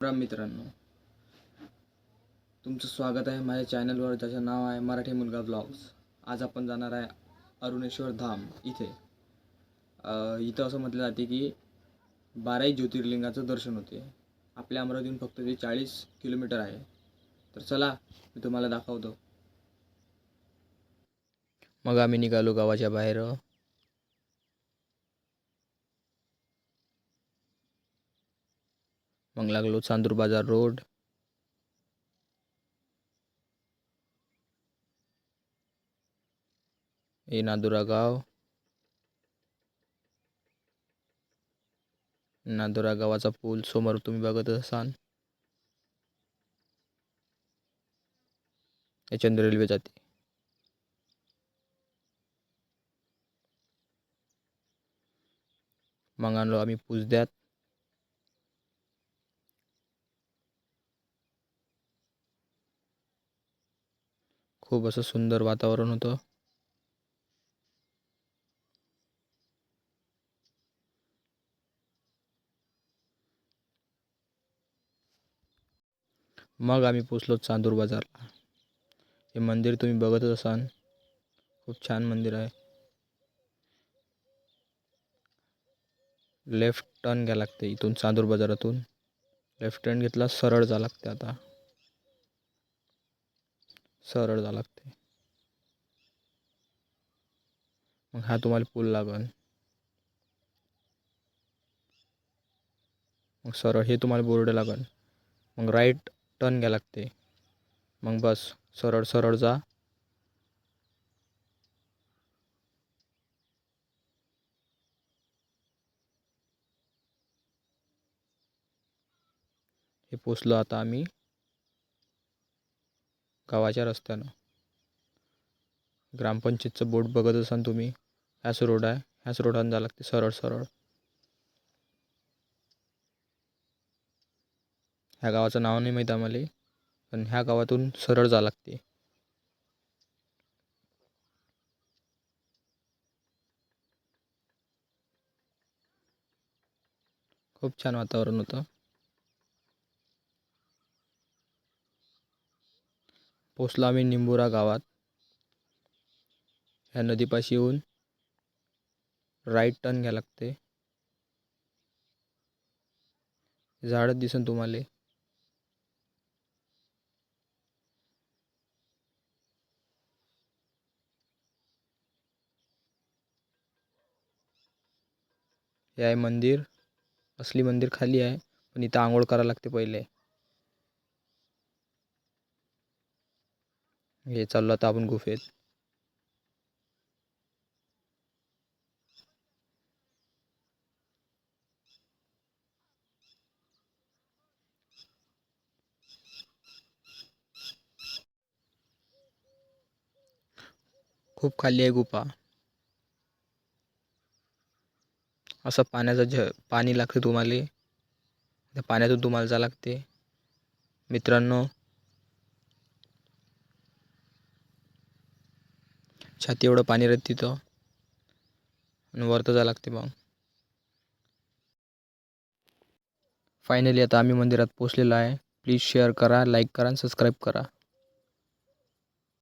राम मित्रांनो, तुमचं स्वागत आहे माझ्या चॅनलवर, ज्याचं नाव आहे मराठी मुलगा ब्लॉग्स. आज आपण जाणार आहे अरुणेश्वर धाम इथे. इथं असं म्हटलं जाते की 12 ज्योतिर्लिंगाचं दर्शन होते. आपल्या अमरावतीहून फक्त ते 40 किलोमीटर आहे. तर चला, मी तुम्हाला दाखवतो. मग आम्ही निघालो गावाच्या बाहेर. मग लागलो चांदूर बाजार रोड. हे नादुरा गाव. नादुरा गावाचा पूल समोर तुम्ही बघत असाल. याच्यानं रेल्वे जाते. मग आणलो आम्ही पुजद्यात. खूप असं सुंदर वातावरण होतं. मग आम्ही पोचलो चांदूर बाजारला. हे मंदिर तुम्ही बघतच असाल. खूप छान मंदिर आहे. लेफ्ट टर्न घ्या लागते इथून चांदूर बाजारातून. लेफ्ट टर्न घेतला, सरळ जा लागते. आता सरळ जा लागते. मग हा तुम्हाला पूल लागन. मग सरळ हे तुम्हाला बोर्ड लागन. मग राईट टर्न घ्या लागते. मग बस सरळ सरळ जा. हे पोचलो आता आम्ही गावाच्या रस्त्यानं. ग्रामपंचायतचं बोर्ड बघत असाल तुम्ही. ह्याच रोड आहे. ह्याच रोडानं जा लागते सरळ सरळ. ह्या गावाचं नाव नाही माहीत आम्हाला, पण ह्या गावातून सरळ जा लागते. खूप छान वातावरण होतं. पोचलो आम्ही निंबुरा गावात. ह्या नदीपाशी येऊन राईट टर्न घ्या लागते. झाडच दिसन तुम्हाला. हे आहे मंदिर. असली मंदिर खाली आहे, पण इथं आंघोळ करायला लागते पहिले. हे चाललो आता आपण गुफेत. खूप खाली आहे गुफा. असं पाणी लागते तुम्हाला. त्या पाण्यातून तुम्हाला जा लागते. मित्रांनो, छाती एवढं पाणी राहतं तिथं, आणि वरतं जा लागते. मग फायनली आता आम्ही मंदिरात पोचलेलो आहे. प्लीज शेअर करा, लाईक करा आणि सबस्क्राईब करा.